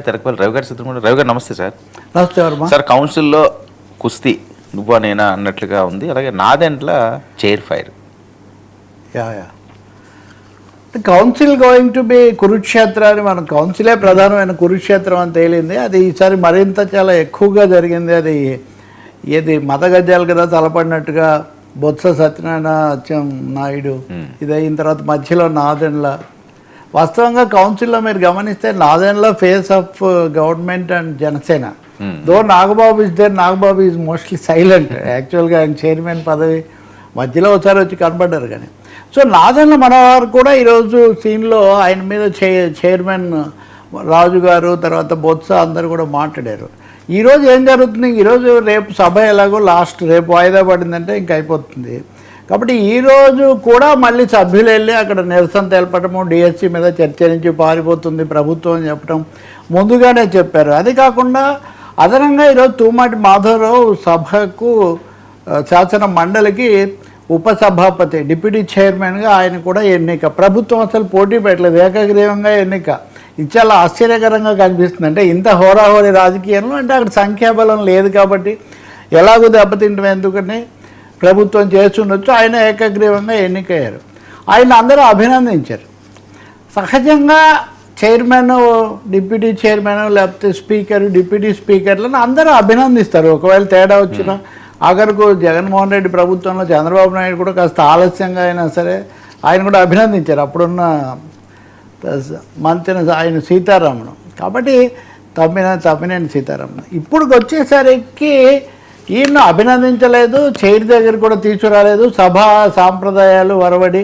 తెరకపల్లి రవి గారు సిద్ధం. రవి గారు నమస్తే సార్. నమస్తే వర్మ సార్, కౌన్సిల్లో కుస్తీ నువ్వు నేనా అన్నట్లుగా ఉంది. అలాగే Nadendla chair fire. Council going to be Kurukshetra అని మన కౌన్సిలే ప్రధానమైన కురుక్షేత్రం అని తేలింది. అది ఈసారి మరింత చాలా ఎక్కువగా జరిగింది. అది ఏది మత గద్యాలు కదా తలపడినట్టుగా బొత్స సత్యనారాయణ నాయుడు ఇది అయిన తర్వాత మధ్యలో నాదెండ్ల. వాస్తవంగా కౌన్సిల్లో మీరు గమనిస్తే Nadendla face of government and Janasena. Though Nagababu is there, Nagababu is mostly silent. యాక్చువల్గా ఆయన చైర్మన్ పదవి మధ్యలో ఒకసారి వచ్చి కనపడ్డారు. కానీ సో నాదెండ్ల మనవారు కూడా ఈరోజు సీన్లో ఆయన మీద చైర్మన్ రాజు గారు తర్వాత బొత్స అందరు కూడా మాట్లాడారు. ఈరోజు ఏం జరుగుతుంది, ఈరోజు రేపు సభ ఎలాగో లాస్ట్ రేపు వాయిదా పడిందంటే ఇంక అయిపోతుంది. కాబట్టి ఈరోజు కూడా మళ్ళీ సభ్యులు వెళ్ళి అక్కడ నిరసన తెలపడము, డిఎస్సి మీద చర్చ నుంచి పారిపోతుంది ప్రభుత్వం అని చెప్పడం ముందుగానే చెప్పారు. అది కాకుండా అదనంగా ఈరోజు తూమాటి మాధవరావు సభకు శాసన మండలికి ఉపసభాపతి డిప్యూటీ చైర్మన్గా ఆయన కూడా ఎన్నిక. ప్రభుత్వం అసలు పోటీ పెట్టలేదు, ఏకగ్రీవంగా ఎన్నిక. ఇది చాలా ఆశ్చర్యకరంగా కనిపిస్తుంది. అంటే ఇంత హోరాహోరీ రాజకీయంలో అంటే అక్కడ సంఖ్యాబలం లేదు కాబట్టి ఎలాగో దెబ్బతింటాం ఎందుకని ప్రభుత్వం చేస్తుండొచ్చు. ఆయన ఏకగ్రీవంగా ఎన్నికయ్యారు. ఆయన అందరూ అభినందించారు. సహజంగా చైర్మన్, డిప్యూటీ చైర్మన్ లేకపోతే స్పీకర్, డిప్యూటీ స్పీకర్లను అందరూ అభినందిస్తారు. ఒకవేళ తేడా వచ్చినా ఆఖరకు జగన్మోహన్ రెడ్డి ప్రభుత్వంలో చంద్రబాబు నాయుడు కూడా కాస్త ఆలస్యంగా అయినా సరే ఆయన కూడా అభినందించారు అప్పుడున్న మంత్రి ఆయన సీతారామన్. కాబట్టి తమ్మినేని సీతారామన్ ఇప్పుడు వచ్చేసరికి ఈయన అభినందించలేదు, చైర్ దగ్గర కూడా తీసుకురాలేదు. సభా సాంప్రదాయాలు వరవడి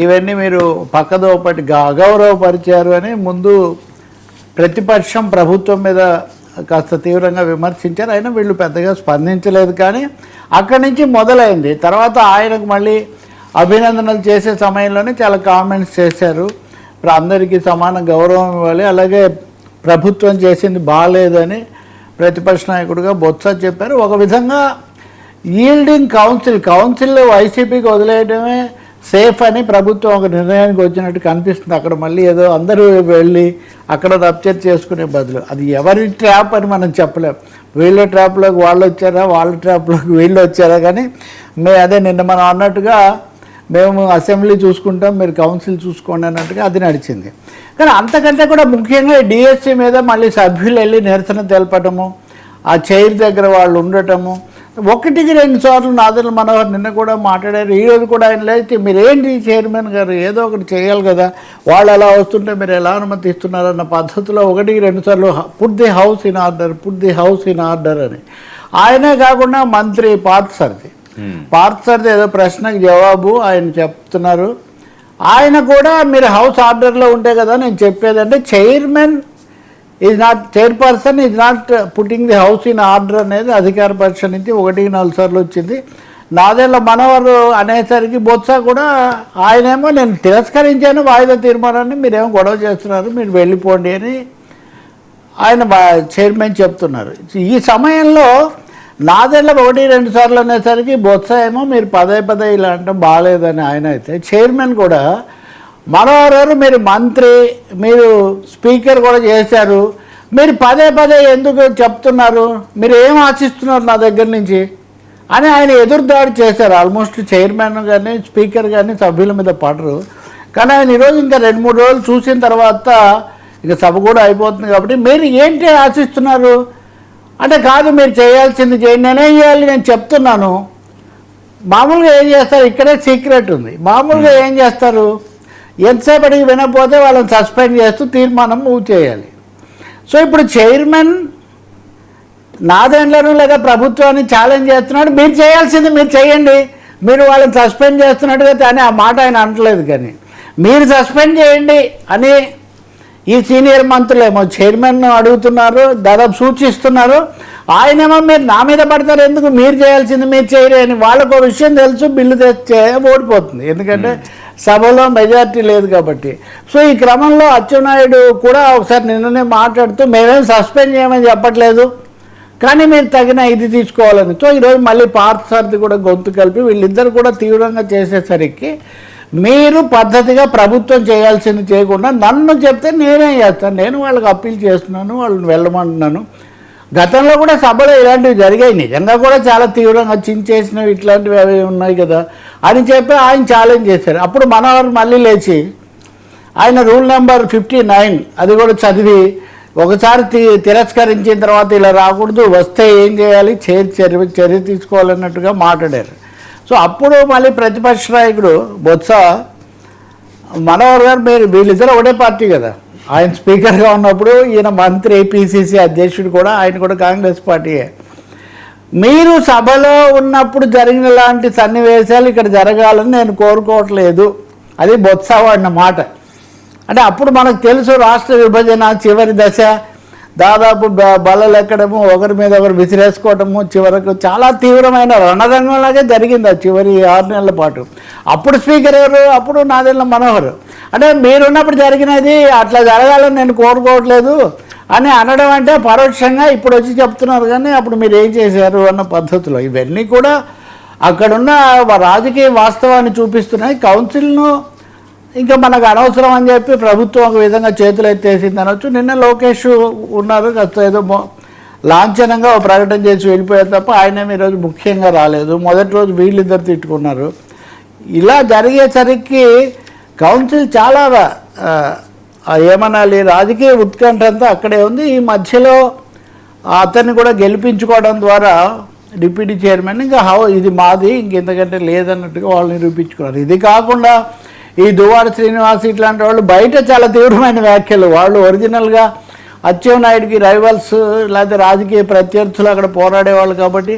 ఇవన్నీ మీరు పక్కదోపటి అగౌరవపరిచారు అని ముందు ప్రతిపక్షం ప్రభుత్వం మీద కాస్త తీవ్రంగా విమర్శించారు. అయినా వీళ్ళు పెద్దగా స్పందించలేదు. కానీ అక్కడి నుంచి మొదలైంది. తర్వాత ఆయనకు మళ్ళీ అభినందనలు చేసే సమయంలోనే చాలా కామెంట్స్ చేశారు. ఇప్పుడు అందరికీ సమాన గౌరవం ఇవ్వాలి, అలాగే ప్రభుత్వం చేసింది బాగాలేదని ప్రతిపక్ష నాయకుడిగా బొత్స చెప్పారు. ఒక విధంగా ఈల్డింగ్ కౌన్సిల్ వైసీపీకి వదిలేయడమే సేఫ్ అని ప్రభుత్వం ఒక నిర్ణయానికి వచ్చినట్టు కనిపిస్తుంది. అక్కడ మళ్ళీ ఏదో అందరూ వెళ్ళి అక్కడ రప్చర్ చేసుకునే బదులు అది ఎవరి ట్రాప్ అని మనం చెప్పలేం. వీళ్ళ ట్రాప్లోకి వాళ్ళు వచ్చారా, వాళ్ళ ట్రాప్లోకి వీళ్ళు వచ్చారా. కానీ అదే నిన్న మనం అన్నట్టుగా మేము అసెంబ్లీ చూసుకుంటాం, మీరు కౌన్సిల్ చూసుకోండి అన్నట్టుగా అది నడిచింది. కానీ అంతకంటే కూడా ముఖ్యంగా డిఎస్సి మీద మళ్ళీ సభ్యులు వెళ్ళి నిరసన తెలపడము, ఆ చైర్ దగ్గర వాళ్ళు ఉండటము, 1-2 సార్లు నాదెండ్ల మనోహర్ నిన్న కూడా మాట్లాడారు. ఈరోజు కూడా ఆయన లేచి మీరేంటి చైర్మన్ గారు ఏదో ఒకటి చేయాలి కదా, వాళ్ళు అలా వస్తుంటే మీరు ఎలా అనుమతిస్తున్నారన్న పద్ధతిలో 1-2 సార్లు put the house in order అని. ఆయనే కాకుండా మంత్రి పార్థసారథి ఏదో ప్రశ్నకు జవాబు ఆయన చెప్తున్నారు. ఆయన కూడా మీరు హౌస్ ఆర్డర్లో ఉంటే కదా నేను చెప్పేదంటే chairperson is not putting the house in order అనేది అధికార పక్ష నుంచి 1-4 సార్లు వచ్చింది. నాదెండ్ల మనోహర్ అనేసరికి బొత్స కూడా ఆయనేమో నేను తిరస్కరించాను వాయిదా తీర్మానాన్ని, మీరేమో గొడవ చేస్తున్నారు, మీరు వెళ్ళిపోండి అని ఆయన చైర్మన్ చెప్తున్నారు. ఈ సమయంలో నాదెండ్ల 1-2 సార్లు అనేసరికి బొత్స ఏమో మీరు పదే ఇలా అంటే బాగాలేదని ఆయన అయితే, చైర్మన్ కూడా మనోహర్ మీరు మంత్రి, మీరు స్పీకర్ కూడా చేశారు, మీరు పదే ఎందుకు చెప్తున్నారు, మీరు ఏం ఆశిస్తున్నారు నా దగ్గర నుంచి అని ఆయన ఎదురుదాడి చేశారు. ఆల్మోస్ట్ చైర్మన్ కానీ స్పీకర్ కానీ సభ్యుల మీద పడరు. కానీ ఆయన ఈరోజు ఇంకా 2-3 రోజులు చూసిన తర్వాత ఇక సభ కూడా అయిపోతుంది కాబట్టి మీరు ఏంటి ఆశిస్తున్నారు అంటే, కాదు మీరు చేయాల్సింది చేయండి, నేనేం చేయాలి నేను చెప్తున్నాను. మామూలుగా ఏం చేస్తారు, ఇక్కడే సీక్రెట్ ఉంది. మామూలుగా ఏం చేస్తారు, ఎంతసేపటికి వినకపోతే వాళ్ళని సస్పెండ్ చేస్తూ తీర్మానం మూవ్ చేయాలి. సో ఇప్పుడు చైర్మన్ నాదెండ్లను లేదా ప్రభుత్వాన్ని ఛాలెంజ్ చేస్తున్నాడు, మీరు చేయాల్సింది మీరు చేయండి, మీరు వాళ్ళని సస్పెండ్ చేస్తున్నట్టుగా కానీ ఆ మాట ఆయన అనట్లేదు. కానీ మీరు సస్పెండ్ చేయండి అని ఈ సీనియర్ మంత్రులేమో చైర్మన్ అడుగుతున్నారు, దాదాపు సూచిస్తున్నారు. ఆయనేమో మీరు నా మీద పడతారు ఎందుకు, మీరు చేయాల్సింది మీరు చేయరు అని. వాళ్ళకు ఒక విషయం తెలుసు, బిల్లు తెచ్చే ఓడిపోతుంది, ఎందుకంటే సభలో మెజార్టీ లేదు కాబట్టి. సో ఈ క్రమంలో అచ్చెన్నాయుడు కూడా ఒకసారి నిన్ననే మాట్లాడుతూ మేమేం సస్పెండ్ చేయమని చెప్పట్లేదు, కానీ మీరు తగిన ఇది తీసుకోవాలని. సో ఈరోజు మళ్ళీ పార్థసారథి కూడా గొంతు కలిపి వీళ్ళిద్దరు కూడా తీవ్రంగా చేసేసరికి మీరు పద్ధతిగా ప్రభుత్వం చేయాల్సింది చేయకుండా నన్ను చెప్తే నేనేం చేస్తాను, నేను వాళ్ళకి అప్పీల్ చేస్తున్నాను, వాళ్ళని వెళ్ళమంటున్నాను. గతంలో కూడా సభలో ఇలాంటివి జరిగాయి, నిజంగా కూడా చాలా తీవ్రంగా చించేసినవి ఇట్లాంటివి అవి ఉన్నాయి కదా అని చెప్పి ఆయన ఛాలెంజ్ చేశారు. అప్పుడు మనవారు మళ్ళీ లేచి ఆయన రూల్ నెంబర్ 59 అది కూడా చదివి ఒకసారి తిరస్కరించిన తర్వాత ఇలా రాకూడదు, వస్తే ఏం చేయాలి, చర్య తీసుకోవాలన్నట్టుగా మాట్లాడారు. సో అప్పుడు మళ్ళీ ప్రతిపక్ష నాయకుడు బొత్స మనోహర్ గారు, మీరు వీళ్ళిద్దరూ ఒకటే పార్టీ కదా, ఆయన స్పీకర్గా ఉన్నప్పుడు ఈయన మంత్రి పిసిసి అధ్యక్షుడు కూడా, ఆయన కూడా కాంగ్రెస్ పార్టీయే. మీరు సభలో ఉన్నప్పుడు జరిగిన లాంటి సన్నివేశాలు ఇక్కడ జరగాలని నేను కోరుకోవట్లేదు, అది బొత్స వాడిన మాట. అంటే అప్పుడు మనకు తెలుసు రాష్ట్ర విభజన చివరి దశ, దాదాపు బల్లలు ఎక్కడము, ఒకరి మీద ఒకరు విసిరేసుకోవటము, చివరకు చాలా తీవ్రమైన రణరంగంలాగే జరిగింది ఆ చివరి 6 నెలల పాటు. అప్పుడు స్పీకర్ ఎవరు, అప్పుడు నాదెళ్ల మనోహర్. అంటే మీరున్నప్పుడు జరిగినది అట్లా జరగాలని నేను కోరుకోవట్లేదు అని అనడం అంటే పరోక్షంగా ఇప్పుడు వచ్చి చెప్తున్నారు, కానీ అప్పుడు మీరు ఏం చేశారు అన్న పద్ధతిలో. ఇవన్నీ కూడా అక్కడున్న రాజకీయ వాస్తవాన్ని చూపిస్తున్నాయి. కౌన్సిల్ను ఇంకా మనకు అనవసరం అని చెప్పి ప్రభుత్వం ఒక విధంగా చేతులు ఎత్తేసింది అనొచ్చు. నిన్న లోకేష్ ఉన్నారు, కాస్త ఏదో లాంఛనంగా ఒక ప్రకటన చేసి వెళ్ళిపోయారు తప్ప ఆయన ఈరోజు ముఖ్యంగా రాలేదు. మొదటి రోజు వీళ్ళిద్దరు తిట్టుకున్నారు. ఇలా జరిగేసరికి కౌన్సిల్ చాలా ఏమనాలి, రాజకీయ ఉత్కంఠ అంతా అక్కడే ఉంది. ఈ మధ్యలో అతన్ని కూడా గెలిపించుకోవడం ద్వారా డిప్యూటీ చైర్మన్ ఇంకా ఇది మాది, ఇంకెంతకంటే లేదన్నట్టుగా వాళ్ళు నిరూపించుకున్నారు. ఇది కాకుండా ఈ దువ్వాడ శ్రీనివాస్ ఇట్లాంటి వాళ్ళు బయట చాలా తీవ్రమైన వ్యాఖ్యలు, వాళ్ళు ఒరిజినల్గా అచ్చెన్నాయుడికి రైవల్స్ లేకపోతే రాజకీయ ప్రత్యర్థులు అక్కడ పోరాడేవాళ్ళు కాబట్టి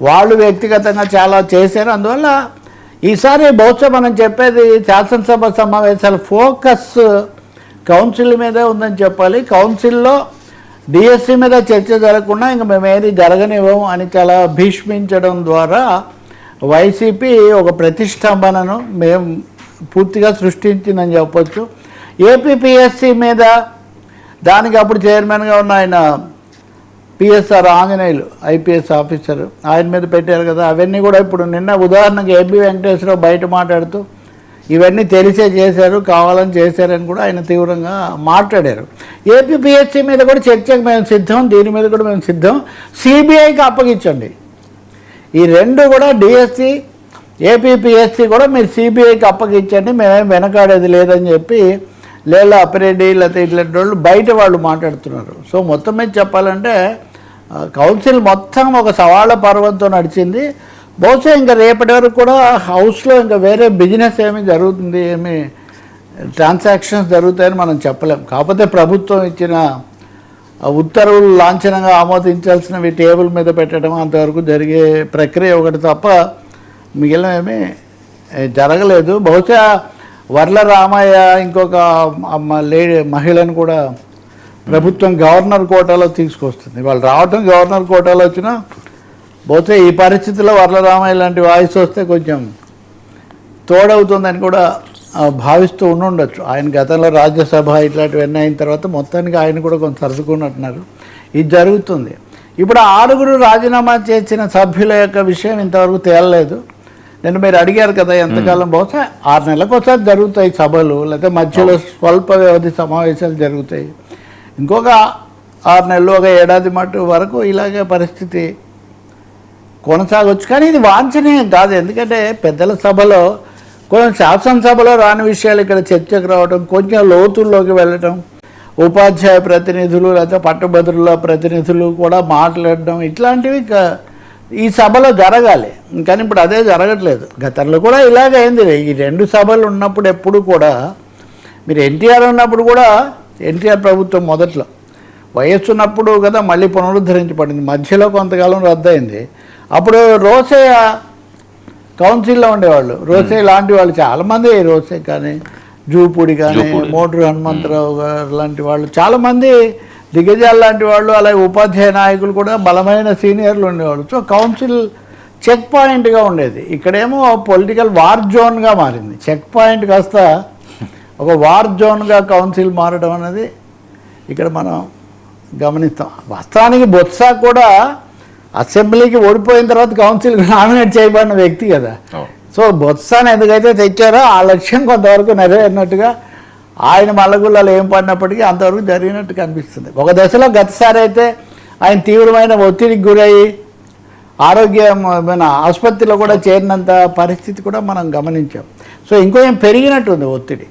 వాళ్ళు వ్యక్తిగతంగా చాలా చేశారు. అందువల్ల ఈసారి బహుశా మనం చెప్పేది శాసనసభ సమావేశాల ఫోకస్ కౌన్సిల్ మీదే ఉందని చెప్పాలి. కౌన్సిల్లో డిఎస్సి మీద చర్చ జరగకుండా ఇంకా మేమేది జరగనివ్వము అని చాలా భీష్మించడం ద్వారా వైసీపీ ఒక ప్రతిష్టంభనను మేము పూర్తిగా సృష్టించిందని చెప్పొచ్చు. ఏపీపీఎస్సీ మీద దానికి అప్పుడు చైర్మన్గా ఉన్న ఆయన పిఎస్ఆర్ ఆంజనేయులు ఐపీఎస్ ఆఫీసర్, ఆయన మీద పెట్టారు కదా. అవన్నీ కూడా ఇప్పుడు నిన్న ఉదాహరణకు ఏబి వెంకటేశ్వరరావు బయట మాట్లాడుతూ ఇవన్నీ తెలిసే చేశారు, కావాలని చేశారని కూడా ఆయన తీవ్రంగా మాట్లాడారు. ఏపీపీఎస్సీ మీద కూడా చర్చకు మేము సిద్ధం, దీని మీద కూడా మేము సిద్ధం, సిబిఐకి అప్పగించండి. ఈ రెండు కూడా డిఎస్సి ఏపీపీఎస్సీ కూడా మీరు సిబిఐకి అప్పగించండి, మేమేం వెనకాడేది లేదని చెప్పి లేలా అప్పిరెడ్డి లేకపోతే ఇట్లాంటి వాళ్ళు బయట వాళ్ళు మాట్లాడుతున్నారు. సో మొత్తం మీద చెప్పాలంటే కౌన్సిల్ మొత్తం ఒక సవాళ్ళ పర్వంతో నడిచింది. బహుశా ఇంకా రేపటి వరకు కూడా హౌస్లో ఇంకా వేరే బిజినెస్ ఏమి జరుగుతుంది, ఏమి ట్రాన్సాక్షన్స్ జరుగుతాయని మనం చెప్పలేం. కాకపోతే ప్రభుత్వం ఇచ్చిన ఉత్తర్వులు లాంఛనంగా ఆమోదించాల్సినవి టేబుల్ మీద పెట్టడం అంతవరకు జరిగే ప్రక్రియ ఒకటి తప్ప మిగిలినవేమీ జరగలేదు. బహుశా వర్ల రామయ్య ఇంకొక మహిళను కూడా ప్రభుత్వం గవర్నర్ కోటాలో తీసుకొస్తుంది. వాళ్ళు రావటం గవర్నర్ కోటాలో వచ్చినా బహుశా ఈ పరిస్థితిలో వర్ల రామయ్య లాంటి వాయిస్ వస్తే కొంచెం తోడవుతుందని కూడా భావిస్తూ ఉండొచ్చు. ఆయన గతంలో రాజ్యసభ ఇట్లాంటివన్నీ అయిన తర్వాత మొత్తానికి ఆయన కూడా కొంచెం సర్దుకున్నట్టున్నారు. ఇది జరుగుతుంది. ఇప్పుడు 6 రాజీనామా చేసిన సభ్యుల యొక్క విషయం ఇంతవరకు తేలలేదు. నేను మీరు అడిగారు కదా ఎంతకాలం, బహుశా 6 నెలలకు ఒకసారి జరుగుతాయి సభలు, లేకపోతే మధ్యలో స్వల్ప వ్యవధి సమావేశాలు జరుగుతాయి. ఇంకొక 6 నెలలు, ఒక ఏడాది మటు వరకు ఇలాగే పరిస్థితి కొనసాగవచ్చు. కానీ ఇది వాంఛనీయం కాదు. ఎందుకంటే పెద్దల సభలో కొంచెం శాసనసభలో రాని విషయాలు ఇక్కడ చర్చకు రావడం, కొంచెం లోతుల్లోకి వెళ్ళటం, ఉపాధ్యాయ ప్రతినిధులు లేకపోతే పట్టభద్రుల ప్రతినిధులు కూడా మాట్లాడడం, ఇట్లాంటివి ఈ సభలో జరగాలి. కానీ ఇప్పుడు అదే జరగట్లేదు. గతంలో కూడా ఇలాగ అయింది. ఈ 2 సభలు ఉన్నప్పుడు ఎప్పుడు కూడా, మీరు ఎన్టీఆర్ ఉన్నప్పుడు కూడా, ఎన్టీఆర్ ప్రభుత్వం మొదట్లో వయస్సు ఉన్నప్పుడు కదా మళ్ళీ పునరుద్ధరించబడింది, మధ్యలో కొంతకాలం రద్దయింది. అప్పుడు రోసయ్య కౌన్సిల్లో ఉండేవాళ్ళు, రోసయ్య లాంటి వాళ్ళు చాలామంది, రోసయ్య కానీ జూపూడి కానీ మోటూరు హనుమంతరావు గారు లాంటి వాళ్ళు చాలామంది, దిగ్గజాల లాంటి వాళ్ళు, అలాగే ఉపాధ్యాయ నాయకులు కూడా బలమైన సీనియర్లు ఉండేవాళ్ళు. సో కౌన్సిల్ చెక్ పాయింట్గా ఉండేది. ఇక్కడేమో పొలిటికల్ వార్ జోన్గా మారింది. చెక్ పాయింట్ కాస్త ఒక వార్ జోన్గా కౌన్సిల్ మారడం అనేది ఇక్కడ మనం గమనిస్తాం. వాస్తవానికి బొత్స కూడా అసెంబ్లీకి ఓడిపోయిన తర్వాత కౌన్సిల్కి నామినేట్ చేయబడిన వ్యక్తి కదా. సో బొత్సాను ఎందుకైతే తెచ్చారో ఆ లక్ష్యం కొంతవరకు నెరవేరినట్టుగా ఆయన మల్లగుల్లలో ఏం పడినప్పటికీ అంతవరకు జరిగినట్టు కనిపిస్తుంది. ఒక దశలో గతసారి అయితే ఆయన తీవ్రమైన ఒత్తిడికి గురయ్యి ఆరోగ్యమైన ఆసుపత్రిలో కూడా చేరినంత పరిస్థితి కూడా మనం గమనించాం. సో ఇంకొంచెం పెరిగినట్టుంది ఒత్తిడి.